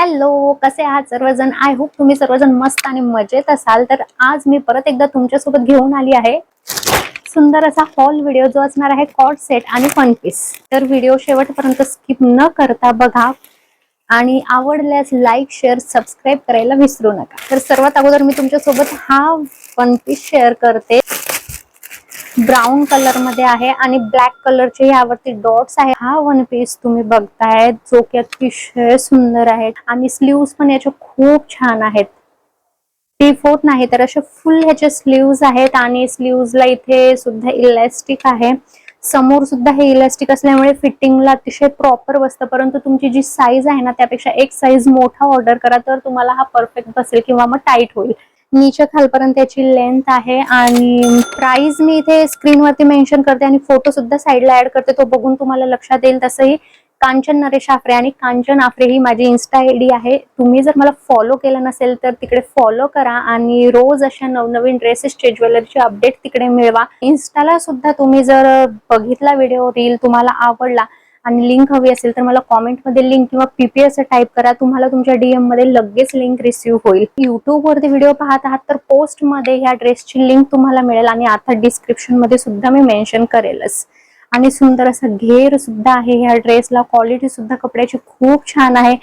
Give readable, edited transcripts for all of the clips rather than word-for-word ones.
Hello, कसे आहात सर्वजण? आय होप तुम्ही सर्वजण मस्त आणि मजेत असाल. तर आज मी परत एकदा तुमच्यासोबत घेऊन आली आहे सुंदर असा हॉल व्हिडिओ, जो असणार आहे कॉर्ड सेट आणि वन पीस. तर व्हिडिओ शेवटपर्यंत स्किप न करता बघा आणि आवडल्यास लाईक, शेअर, सबस्क्राईब करायला विसरू नका. तर सर्वात अगोदर मी तुमच्यासोबत हा वन पीस शेअर करते. ब्राऊन कलर मध्ये आहे आणि ब्लॅक कलरचे यावरती डॉट्स आहे. हा वन पीस तुम्ही बघताय जो की अतिशय सुंदर आहे आणि स्लीव्स पण याचे खूप छान आहेत. 3/4 नाही तर असे फुल ह्याचे स्लीव्स आहेत आणि स्लीव्सला इथे सुद्धा इलास्टिक आहे. समोर सुद्धा हे इलास्टिक असल्यामुळे फिटिंगला अतिशय प्रॉपर बसतं. परंतु तुमची जी साईज आहे ना, त्यापेक्षा एक साईज मोठा ऑर्डर करा तर तुम्हाला हा परफेक्ट बसेल किंवा मग टाईट होईल. नीचे खालपर्यंत याची लेंथ आहे आणि प्राइस मी इथे स्क्रीनवरती मेन्शन करते आणि फोटो सुद्धा साईडला ऍड करते, तो बघून तुम्हाला लक्षात येईल. तसंही कांचन नरेश आफरे आणि कांचन आफरे ही माझी इन्स्टा आयडी आहे. तुम्ही जर मला फॉलो केलं नसेल तर तिकडे फॉलो करा आणि रोज अशा नवनवीन ड्रेसेसचे, ज्वेलरीचे अपडेट तिकडे मिळवा. इन्स्टाला सुद्धा तुम्ही जर बघितला व्हिडिओ, रील तुम्हाला आवडला आणि लिंक हवी असेल तर मला कॉमेंटमध्ये लिंक किंवा पीपी असं टाईप करा, तुम्हाला तुमच्या डीएम मध्ये लगेच लिंक रिसीव्ह होईल. युट्यूब वरती व्हिडिओ पाहत आहात तर पोस्ट मध्ये ह्या ड्रेसची लिंक तुम्हाला मिळेल आणि आता डिस्क्रिप्शन मध्ये सुद्धा मी मेन्शन करेलच. आणि सुंदर असा घेर सुद्धा आहे ह्या ड्रेसला. क्वालिटी सुद्धा कपड्याची खूप छान आहे.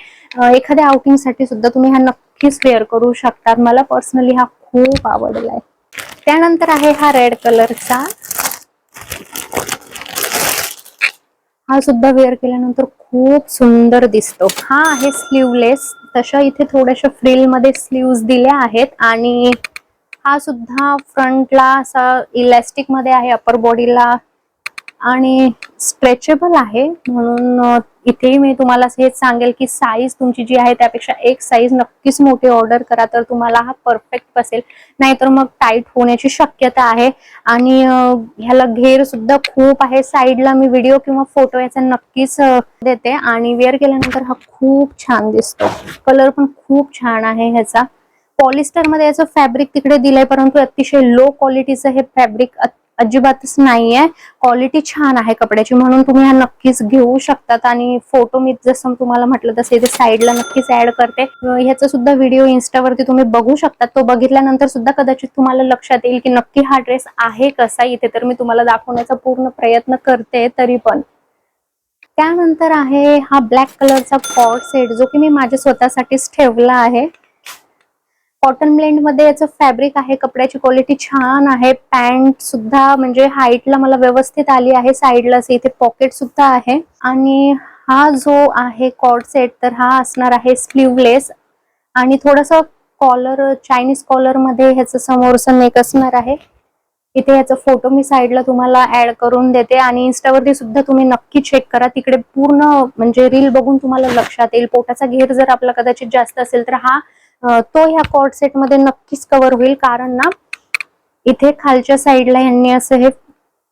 एखाद्या आउटिंग साठी सुद्धा तुम्ही हा नक्कीच वेअर करू शकता. मला पर्सनली हा खूप आवडलाय. त्यानंतर आहे हा रेड कलरचा. हा सुद्धा वेअर केल्यानंतर खूप सुंदर दिसतो. हा आहे स्लीवलेस. तशा इथे थोड्याशा फ्रिल मध्ये स्लीव्स दिल्या आहेत आणि हा सुद्धा फ्रंटला असा इलास्टिक मध्ये आहे, अपर बॉडीला आणि स्ट्रेचेबल आहे. म्हणून इथेही मी तुम्हाला हेच सांगेल की साईज तुमची जी आहे त्यापेक्षा एक साईज नक्कीच मोठी ऑर्डर करा तर तुम्हाला हा परफेक्ट बसेल, नाहीतर मग टाईट होण्याची शक्यता आहे. आणि ह्याला घेर सुद्धा खूप आहे. साईडला मी व्हिडिओ किंवा फोटो याचा नक्कीच देते आणि वेअर केल्यानंतर हा खूप छान दिसतो. कलर पण खूप छान आहे ह्याचा. पॉलिस्टर मध्ये याचं फॅब्रिक तिकडे दिलंय, परंतु अतिशय लो क्वालिटीचं हे फॅब्रिक अजिबातच नाहीये. क्वालिटी छान आहे कपड्याची, म्हणून तुम्ही हा नक्कीच घेऊ शकतात. आणि फोटो मी जसं तुम्हाला म्हटलं तसे इथे साईडला नक्कीच ऍड करते. ह्याचा सुद्धा व्हिडिओ इन्स्टावरती तुम्ही बघू शकता. तो बघितल्यानंतर सुद्धा कदाचित तुम्हाला लक्षात येईल की नक्की हा ड्रेस आहे कसा. इथे तर मी तुम्हाला दाखवण्याचा पूर्ण प्रयत्न करते तरी पण. त्यानंतर आहे हा ब्लॅक कलरचा कॉर्ड सेट, जो की मी माझ्या स्वतःसाठीच ठेवला आहे. कॉटन ब्लेंड मध्ये याचं फॅब्रिक आहे. कपड्याची क्वालिटी छान आहे. पॅन्ट सुद्धा म्हणजे हाईटला मला व्यवस्थित आली आहे. साईडला इथे पॉकेट सुद्धा आहे. आणि हा जो आहे कॉर्ड सेट तर हा असणार आहे स्लीवलेस आणि थोडस कॉलर, चायनीज कॉलर मध्ये ह्याचं समोरचं नेक असणार आहे. इथे याचा फोटो मी साईडला तुम्हाला ऍड करून देते आणि इन्स्टावरती सुद्धा तुम्ही नक्की चेक करा. तिकडे पूर्ण म्हणजे रील बघून तुम्हाला लक्षात येईल. पोटाचा घेर जर आपला कदाचित जास्त असेल तर हा तो ह्या कॉर्ड सेट मध्ये नक्कीच कव्हर होईल, कारण ना इथे खालच्या साईडला यांनी असं हे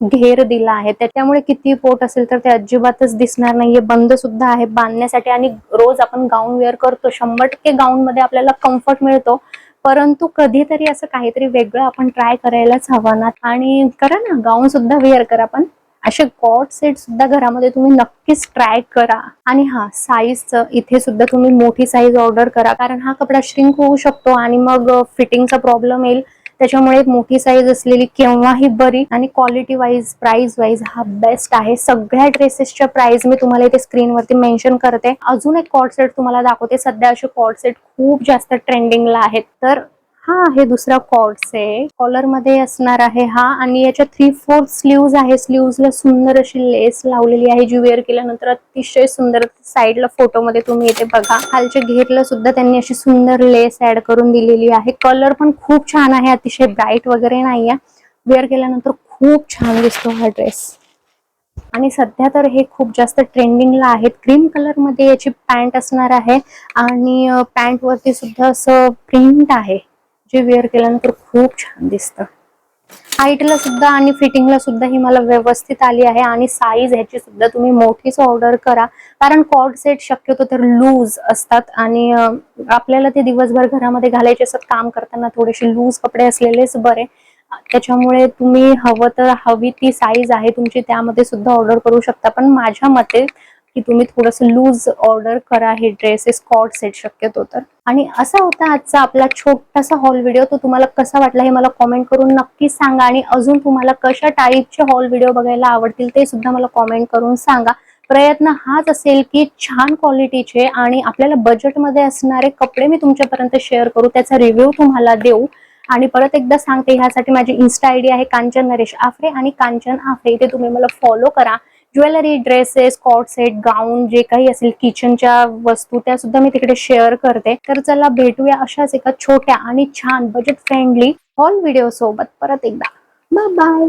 घेर दिला आहे, त्याच्यामुळे किती पोट असेल तर ते अजिबातच दिसणार नाहीये. बंद सुद्धा आहे बांधण्यासाठी आणि रोज आपण गाऊन वेअर करतो. 100% गाऊन मध्ये आपल्याला कम्फर्ट मिळतो, परंतु कधीतरी असं काहीतरी वेगळं आपण ट्राय करायलाच हवं ना. आणि करा ना, गाऊन सुद्धा वेअर करा, पण असे कॉर्ड सेट सुद्धा घरामध्ये तुम्ही नक्कीच ट्राय करा. आणि हा साईजचं इथे सुद्धा तुम्ही मोठी साईज ऑर्डर करा, कारण हा कपडा श्रिंक होऊ शकतो आणि मग फिटिंगचा प्रॉब्लेम येईल. त्याच्यामुळे एक मोठी साईज असलेली केव्हाही बरी. आणि क्वालिटी वाईज, प्राइस वाईज हा बेस्ट आहे. सगळ्या ड्रेसेसच्या प्राइस मी तुम्हाला इथे स्क्रीनवरती मेन्शन करते. अजून एक कॉर्ड सेट तुम्हाला दाखवते. सध्या असे कॉर्ड सेट खूप जास्त ट्रेंडिंगला आहेत. तर हा आहे दुसरा कॉर्ड सेट. कॉलर मध्ये असणार आहे हा आणि याच्या 3/4 स्लीव्स आहे. स्लीव्सला सुंदर अशी लेस लावलेली आहे, जी वेअर केल्यानंतर अतिशय सुंदर. साईडला फोटो मध्ये तुम्ही इथे बघा, खालच्या घेरला सुद्धा त्यांनी अशी सुंदर लेस ऍड करून दिलेली आहे. कलर पण खूप छान आहे, अतिशय ब्राईट वगैरे नाहीये. वेअर केल्यानंतर खूप छान दिसतो हा ड्रेस. आणि सध्या तर हे खूप जास्त ट्रेंडिंगला आहेत. क्रीम कलर मध्ये याची पॅन्ट असणार आहे आणि पॅन्ट वरती सुद्धा असं प्रिंट आहे, जे वेअर केल्यानंतर खूप छान दिसतं. हाईटला सुद्धा आणि फिटिंगला सुद्धा ही मला व्यवस्थित आली आहे. आणि साईज ह्याची सुद्धा तुम्ही मोठीच ऑर्डर करा, कारण कॉर्ड सेट शक्यतो तर लूज असतात आणि आपल्याला ते दिवसभर घरामध्ये घालायचे असतात. काम करताना थोडेसे लूज कपडे असलेलेच बरे. त्याच्यामुळे तुम्ही हवं तर हवी ती साईज आहे तुमची, त्यामध्ये सुद्धा ऑर्डर करू शकता. पण माझ्या मते की तुम्ही थोडंसं लूज ऑर्डर करा हे ड्रेसेस कॉर्ड सेट शक्यतो तर. आणि असा होता आजचा आपला छोटासा हॉल व्हिडिओ. तो तुम्हाला कसा वाटला हे मला कॉमेंट करून नक्की सांगा, आणि अजून तुम्हाला कशा टाईपचे हॉल व्हिडिओ बघायला आवडतील ते सुद्धा मला कॉमेंट करून सांगा. प्रयत्न हाच असेल की छान क्वालिटीचे आणि आपल्याला बजेटमध्ये असणारे कपडे मी तुमच्यापर्यंत शेअर करू, त्याचा रिव्ह्यू तुम्हाला देऊ. आणि परत एकदा सांगते, ह्यासाठी माझी इन्स्टा आयडी आहे कांचन नरेश आफरे, आणि कांचन आफरे इथे तुम्ही मला फॉलो करा. ज्वेलरी, ड्रेसेस, कॉर्ड सेट, गाऊन जे काही असेल किचनच्या वस्तू त्या सुद्धा मी तिकडे शेअर करते. तर चला भेटूया अशाच एका छोट्या आणि छान बजेट फ्रेंडली हॉल व्हिडिओ सोबत परत एकदा. Bye bye.